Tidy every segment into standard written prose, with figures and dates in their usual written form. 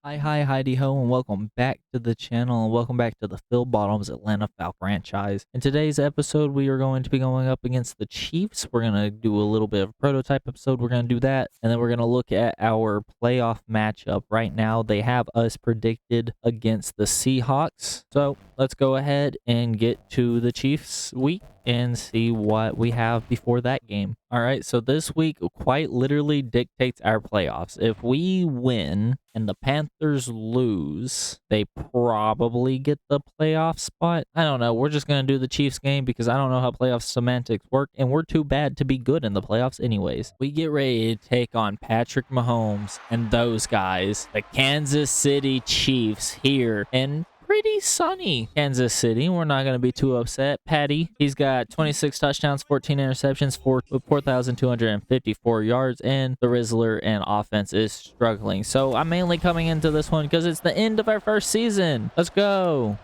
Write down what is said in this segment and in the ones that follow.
Hi, Heidi Ho, and welcome back to the channel, and welcome back to the Phil Bottoms Atlanta Falcon franchise. In today's episode, we are going to be going up against the Chiefs. We're going to do a little bit of a prototype episode. We're going to do that, and then we're going to look at our playoff matchup. Right now, they have us predicted against the Seahawks. So let's go ahead and get to the Chiefs week and see what we have before that game. All right, so this week quite literally dictates our playoffs. If we win and the Panthers lose, they probably get the playoff spot. I don't know. We're just going to do the Chiefs game because I don't know how playoff semantics work, and we're too bad to be good in the playoffs anyways. We get ready to take on Patrick Mahomes and those guys, the Kansas City Chiefs, here in pretty sunny Kansas City. We're not going to be too upset. Patty, he's got 26 touchdowns, 14 interceptions, 4,254 yards, and the Rizzler and offense is struggling. So I'm mainly coming into this one because it's the end of our first season. Let's go.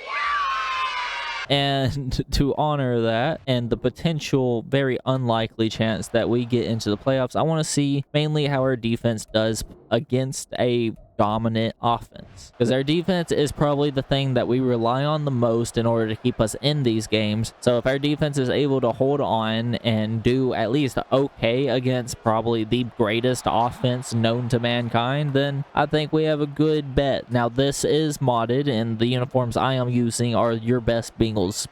And to honor that and the potential very unlikely chance that we get into the playoffs, I want to see mainly how our defense does against a dominant offense, because our defense is probably the thing that we rely on the most in order to keep us in these games. So if our defense is able to hold on and do at least okay against probably the greatest offense known to mankind, then I think we have a good bet. Now, this is modded, and the uniforms I am using are your best Bengals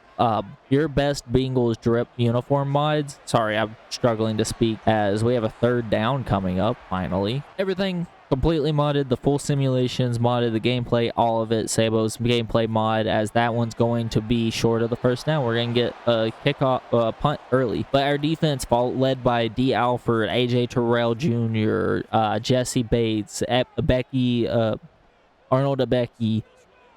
drip uniform mods. Sorry, I'm struggling to speak as we have a third down coming up. Finally, everything completely modded, the full simulations modded, the gameplay, all of it. Sabo's gameplay mod, as that one's going to be short of the first down. We're going to get a kickoff, punt early. But our defense, led by D. Alford, AJ Terrell Jr., Jesse Bates, Becky, Arnold Ebeki,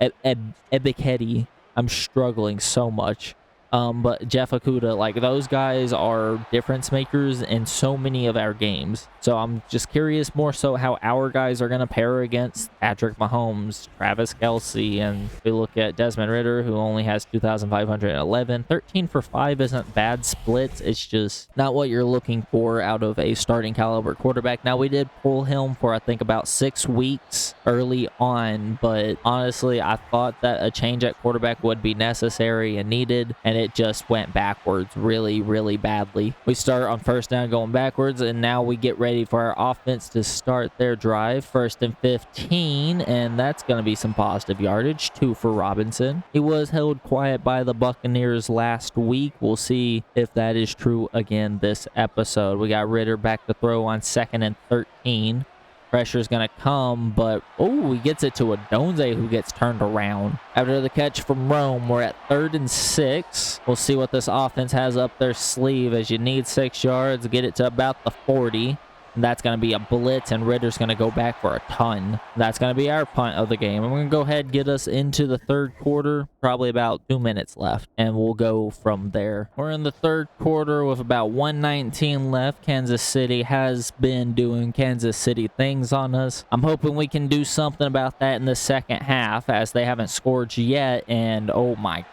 Ebiketti. I'm struggling so much. But Jeff Okuda, like, those guys are difference makers in so many of our games. So I'm just curious more so how our guys are going to pair against Patrick Mahomes, Travis Kelce, and we look at Desmond Ridder, who only has 2,511. 13 for 5 isn't bad splits. It's just not what you're looking for out of a starting caliber quarterback. Now, we did pull him for, I think, about 6 weeks early on, but honestly, I thought that a change at quarterback would be necessary and needed, and it just went backwards really, really badly. We start on first down going backwards, and now we get ready for our offense to start their drive. 1st and 15, and that's going to be some positive yardage. 2 for Robinson. He was held quiet by the Buccaneers last week. We'll see if that is true again this episode. We got Ridder back to throw on 2nd and 13. Pressure is going to come, but he gets it to Adonze, who gets turned around. After the catch from Rome, we're at 3rd and 6. We'll see what this offense has up their sleeve, as you need 6 yards, get it to about the 40. And that's going to be a blitz, and Ridder's going to go back for a ton. That's going to be our punt of the game. I'm going to go ahead and get us into the third quarter, probably about 2 minutes left, and we'll go from there. We're in the third quarter with about 1:19 left. Kansas City has been doing Kansas City things on us. I'm hoping we can do something about that in the second half, as they haven't scored yet, and oh my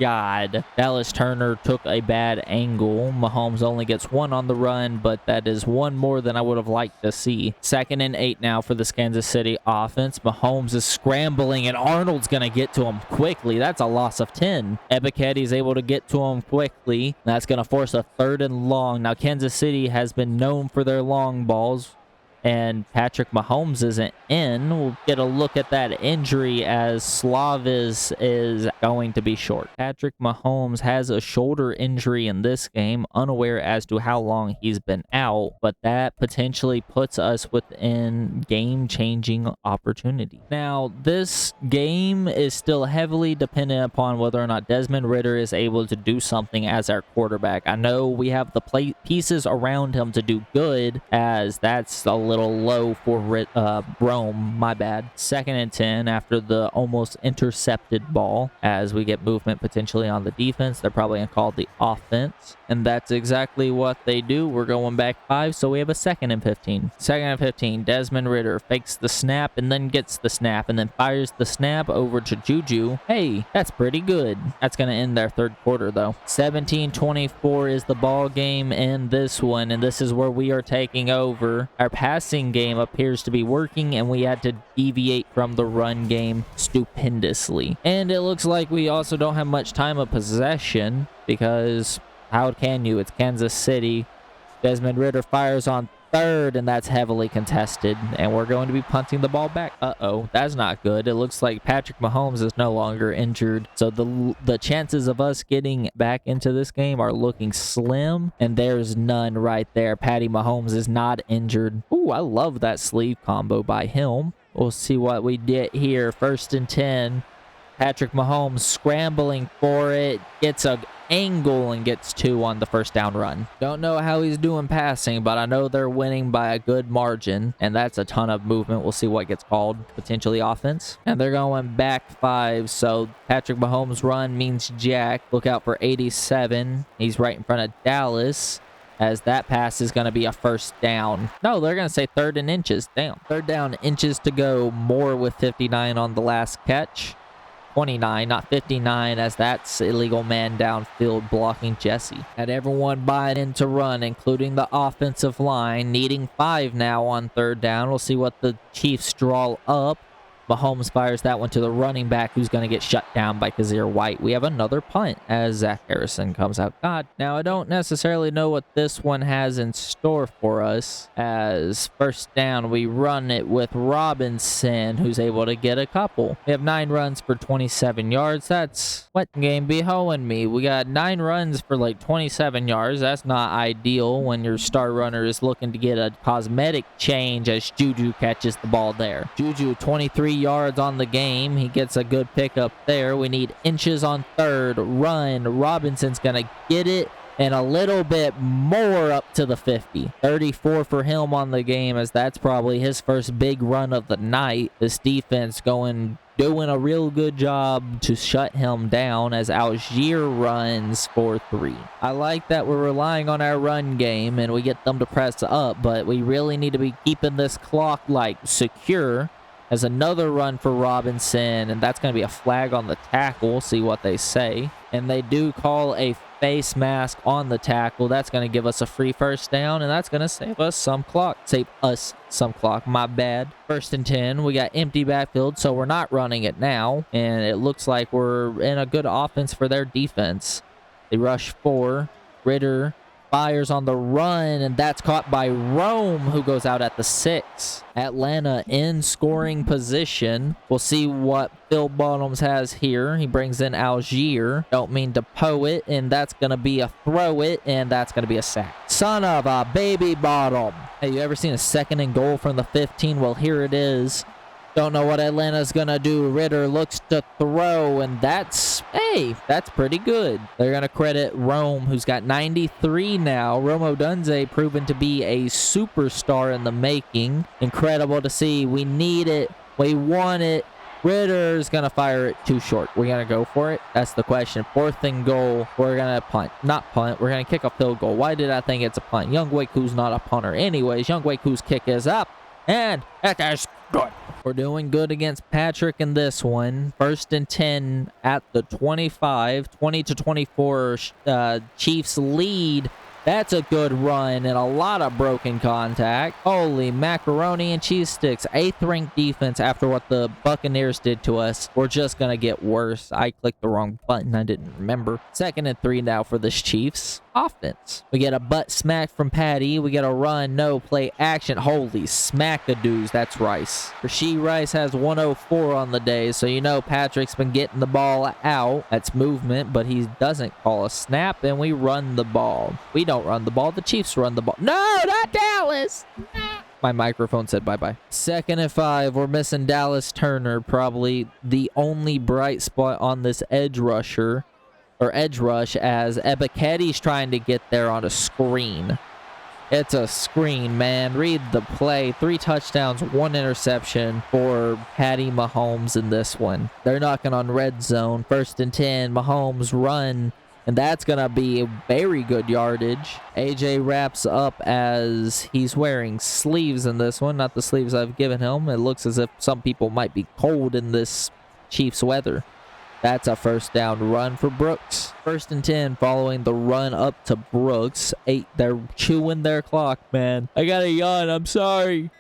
God, Dallas Turner took a bad angle. Mahomes only gets 1 on the run, but that is 1 more than I would have liked to see. 2nd and 8 now for this Kansas City offense. Mahomes is scrambling, and Arnold's going to get to him quickly. That's a loss of 10. Ebiketti is able to get to him quickly. That's going to force a 3rd and long. Now, Kansas City has been known for their long balls, and Patrick Mahomes isn't in. We'll get a look at that injury, as Slavis is going to be short. Patrick Mahomes has a shoulder injury in this game, unaware as to how long he's been out, but that potentially puts us within game-changing opportunity. Now, this game is still heavily dependent upon whether or not Desmond Ridder is able to do something as our quarterback. I know we have the pieces around him to do good, as that's a little low for Rome, my bad. 2nd and 10 after the almost intercepted ball, as we get movement potentially on the defense. They're probably going to call the offense, and that's exactly what they do. We're going back 5, so we have a 2nd and 15. 2nd and 15, Desmond Ridder fakes the snap and then gets the snap and then fires the snap over to Juju. Hey, that's pretty good. That's going to end their third quarter, though. 17-24 is the ball game in this one, and this is where we are taking over. Our pass passing game appears to be working, and we had to deviate from the run game stupendously. And it looks like we also don't have much time of possession, because how can you? It's Kansas City. Desmond Ridder fires on third, and that's heavily contested, and we're going to be punting the ball back. Uh-oh, that's not good. It looks like Patrick Mahomes is no longer injured, so the chances of us getting back into this game are looking slim, and there's none right there. Patty Mahomes is not injured. Ooh, I love that sleeve combo by him. We'll see what we get here. 1st and 10. Patrick Mahomes scrambling for it, gets a angle and gets 2 on the first down run. Don't know how he's doing passing, but I know they're winning by a good margin, and that's a ton of movement. We'll see what gets called, potentially offense. And they're going back 5, so Patrick Mahomes' run means jack. Look out for 87. He's right in front of Dallas, as that pass is going to be a first down. No, they're going to say 3rd and inches. Damn. 3rd down, inches to go. Moore with 59 on the last catch. 29, not 59, as that's illegal man downfield blocking Jesse. Had everyone buying into run, including the offensive line, needing 5 now on 3rd down. We'll see what the Chiefs draw up. Mahomes fires that one to the running back, who's going to get shut down by Kazir White. We have another punt as Zach Harrison comes out. God, now I don't necessarily know what this one has in store for us. As 1st down, we run it with Robinson, who's able to get a couple. We have 9 runs for 27 yards. That's what game be hoeing me. We got 9 runs for like 27 yards. That's not ideal when your star runner is looking to get a cosmetic change, as Juju catches the ball there. Juju, 23 yards on the game. He gets a good pickup there. We need inches on 3rd. Run. Robinson's going to get it, and a little bit more up to the 50. 34 for him on the game, as that's probably his first big run of the night. This defense doing a real good job to shut him down, as Algier runs for 3. I like that we're relying on our run game and we get them to press up, but we really need to be keeping this clock like secure. As another run for Robinson, and that's going to be a flag on the tackle. See what they say. And they do call a face mask on the tackle. That's going to give us a free 1st down, and that's going to save us some clock. My bad. 1st and 10. We got empty backfield, so we're not running it now. And it looks like we're in a good offense for their defense. They rush 4. Ridder fires on the run, and that's caught by Rome, who goes out at the 6. Atlanta in scoring position. We'll see what Phil Bottoms has here. He brings in Algier. Don't mean to poet, and that's going to be a throw it, and that's going to be a sack. Son of a baby bottom. Hey, you ever seen a 2nd and goal from the 15? Well, here it is. Don't know what Atlanta's going to do. Ridder looks to throw, and that's pretty good. They're going to credit Rome, who's got 93 now. Rome Odunze proven to be a superstar in the making. Incredible to see. We need it. We want it. Ridder's going to fire it too short. We're going to go for it? That's the question. 4th and goal. We're going to punt. Not punt. We're going to kick a field goal. Why did I think it's a punt? Young Waku's not a punter. Anyways, Young Waku's kick is up, and that is good. We're doing good against Patrick in this one. 1st and 10 at the 25. 20-24 Chiefs lead. That's a good run and a lot of broken contact. Holy macaroni and cheese sticks. 8th ranked defense after what the Buccaneers did to us. We're just going to get worse. I clicked the wrong button. I didn't remember. 2nd and 3 now for the Chiefs. Offense. We get a butt smack from Patty. We get a run, no play action. Holy smackadoos. That's Rice. Rasheed Rice has 104 on the day, so you know Patrick's been getting the ball out. That's movement, but he doesn't call a snap, and we run the ball. We don't run the ball. The Chiefs run the ball. No, not Dallas. My microphone said bye-bye. 2nd and 5. We're missing Dallas Turner, probably the only bright spot on this edge rush, as Ebiketti's trying to get there on a screen. It's a screen, man. Read the play. 3 touchdowns, 1 interception for Patty Mahomes in this one. They're knocking on red zone. 1st and 10. Mahomes run, and that's going to be a very good yardage. AJ wraps up as he's wearing sleeves in this one. Not the sleeves I've given him. It looks as if some people might be cold in this Chiefs weather. That's a first down run for Brooks. 1st and 10 following the run up to Brooks. 8, they're chewing their clock, man. I got a yawn, I'm sorry.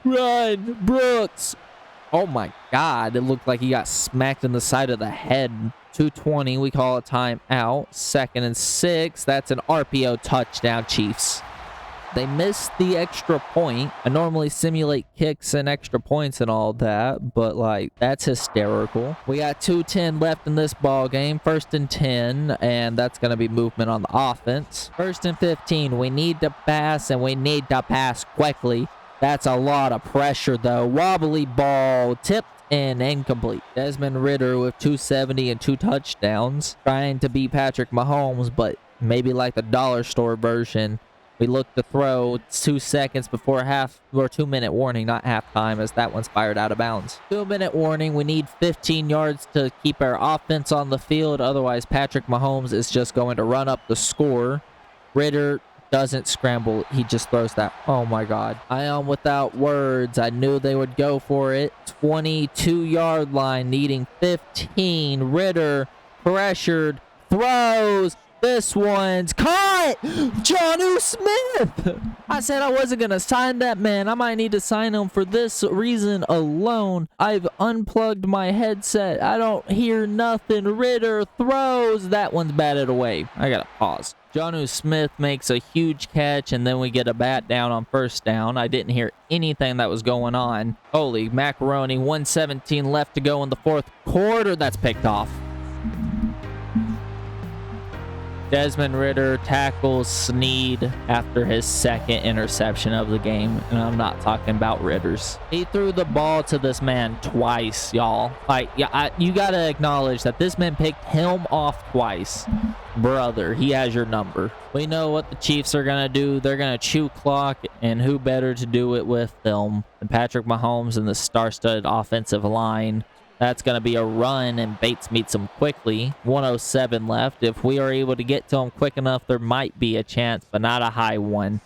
Run, Brooks. Oh my God, it looked like he got smacked in the side of the head. 2:20, we call a timeout. 2nd and 6, that's an RPO touchdown, Chiefs. They missed the extra point. I normally simulate kicks and extra points and all that, but like, that's hysterical. We got 2:10 left in this ball game. 1st and 10, and that's going to be movement on the offense. 1st and 15, we need to pass, and we need to pass quickly. That's a lot of pressure, though. Wobbly ball, tipped and incomplete. Desmond Ridder with 270 and 2 touchdowns. Trying to beat Patrick Mahomes, but maybe like the dollar store version. We look to throw 2 seconds before 2-minute warning, not halftime, as that one's fired out of bounds. 2-minute warning. We need 15 yards to keep our offense on the field. Otherwise, Patrick Mahomes is just going to run up the score. Ridder doesn't scramble. He just throws that. Oh my God. I am without words. I knew they would go for it. 22-yard line, needing 15. Ridder pressured, throws. This one's caught! Jonnu Smith! I said I wasn't going to sign that man. I might need to sign him for this reason alone. I've unplugged my headset. I don't hear nothing. Ridder throws. That one's batted away. I got to pause. Jonnu Smith makes a huge catch, and then we get a bat down on 1st down. I didn't hear anything that was going on. Holy macaroni. 1:17 left to go in the 4th quarter. That's picked off. Desmond Ridder tackles Snead after his 2nd interception of the game, and I'm not talking about Ridder's. He threw the ball to this man twice, y'all. Like, yeah, you gotta acknowledge that this man picked him off twice. Brother, he has your number. We know what the Chiefs are gonna do. They're gonna chew clock, and who better to do it with them than Patrick Mahomes and the star-studded offensive line. That's going to be a run, and Bates meets him quickly. 1:07 left. If we are able to get to him quick enough, there might be a chance, but not a high one.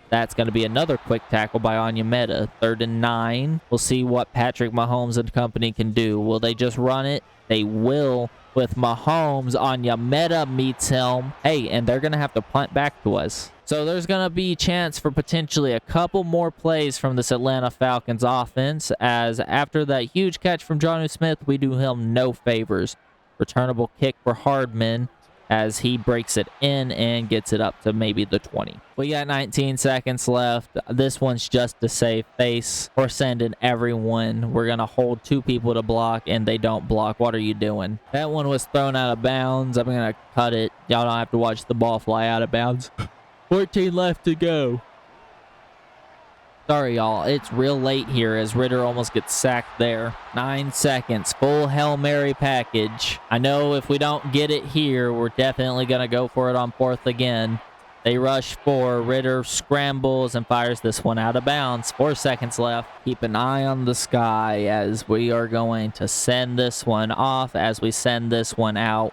That's going to be another quick tackle by Onyemata. 3rd and 9. We'll see what Patrick Mahomes and company can do. Will they just run it? They will with Mahomes. Onyemata meets him. Hey, and they're going to have to punt back to us. So there's going to be a chance for potentially a couple more plays from this Atlanta Falcons offense, as after that huge catch from Jonnu Smith, we do him no favors. Returnable kick for Hardman as he breaks it in and gets it up to maybe the 20. We got 19 seconds left. This one's just to save face. We're sending everyone. We're going to hold 2 people to block, and they don't block. What are you doing? That one was thrown out of bounds. I'm going to cut it. Y'all don't have to watch the ball fly out of bounds. 14 left to go. Sorry, y'all. It's real late here as Ridder almost gets sacked there. 9 seconds. Full Hail Mary package. I know if we don't get it here, we're definitely going to go for it on 4th again. They rush 4. Ridder scrambles and fires this one out of bounds. 4 seconds left. Keep an eye on the sky as we are going to send this one off as we send this one out.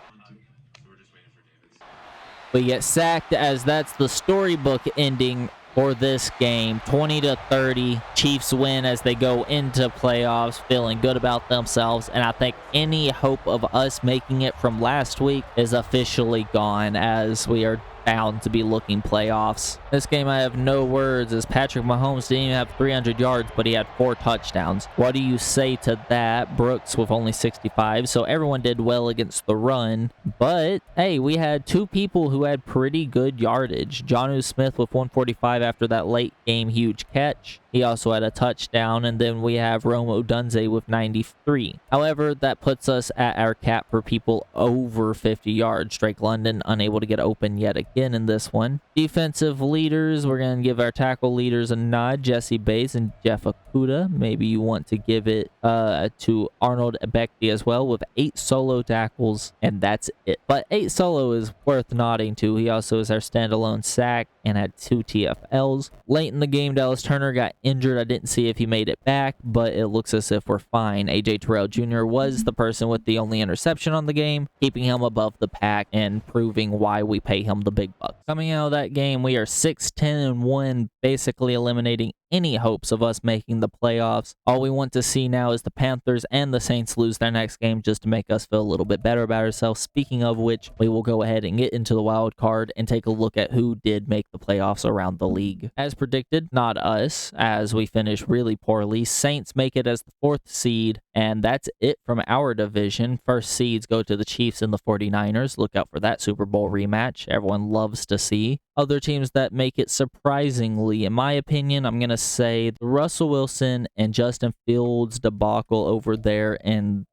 We get sacked as that's the storybook ending for this game. 20-30. Chiefs win as they go into playoffs, feeling good about themselves. And I think any hope of us making it from last week is officially gone, as we are bound to be looking playoffs. This game, I have no words, as Patrick Mahomes didn't even have 300 yards, but he had 4 touchdowns. What do you say to that? Brooks with only 65, so everyone did well against the run. But, hey, we had 2 people who had pretty good yardage. Jonnu Smith with 145 after that late game huge catch. He also had a touchdown, and then we have Rome Odunze with 93. However, that puts us at our cap for people over 50 yards. Drake London unable to get open yet again in this one. Defensive leaders, we're going to give our tackle leaders a nod. Jesse Bates and Jeff Okuda. Maybe you want to give it to Arnold Ebekti as well with 8 solo tackles, and that's it. But 8 solo is worth nodding to. He also is our standalone sack and had 2 TFLs. Late in the game, Dallas Turner got injured. I didn't see if he made it back, but it looks as if we're fine. AJ Terrell Jr. was the person with the only interception on the game, keeping him above the pack and proving why we pay him the big bucks. Coming out of that game, we are 6-10-1, basically eliminating any hopes of us making the playoffs. All we want to see now is the Panthers and the Saints lose their next game just to make us feel a little bit better about ourselves. Speaking of which, we will go ahead and get into the wild card and take a look at who did make the playoffs around the league. As predicted, not us, as we finished really poorly. Saints make it as the 4th seed, and that's it from our division. First seeds go to the Chiefs and the 49ers. Look out for that Super Bowl rematch. Everyone loves to see. Other teams that make it surprisingly, in my opinion, I'm going to say the Russell Wilson and Justin Fields debacle over there in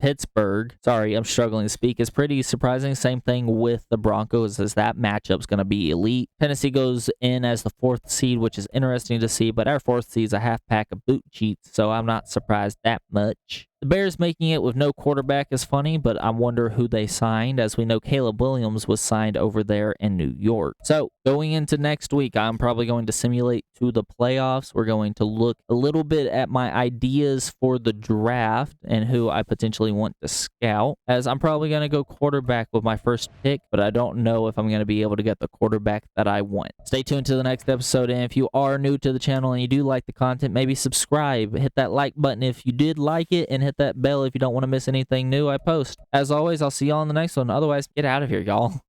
Pittsburgh. Sorry, I'm struggling to speak. It's pretty surprising. Same thing with the Broncos, as that matchup's going to be elite. Tennessee goes in as the 4th seed, which is interesting to see, but our 4th seed is a half pack of boot cheats, so I'm not surprised that much. The Bears making it with no quarterback is funny, but I wonder who they signed, as we know Caleb Williams was signed over there in New York. So, going into next week, I'm probably going to simulate to the playoffs. We're going to look a little bit at my ideas for the draft and who I potentially want to scout, as I'm probably going to go quarterback with my first pick, but I don't know if I'm going to be able to get the quarterback that I want. Stay tuned to the next episode, and if you are new to the channel and you do like the content, maybe subscribe, hit that like button if you did like it, and hit that bell if you don't want to miss anything new I post. As always, I'll see y'all in the next one. Otherwise, get out of here, y'all.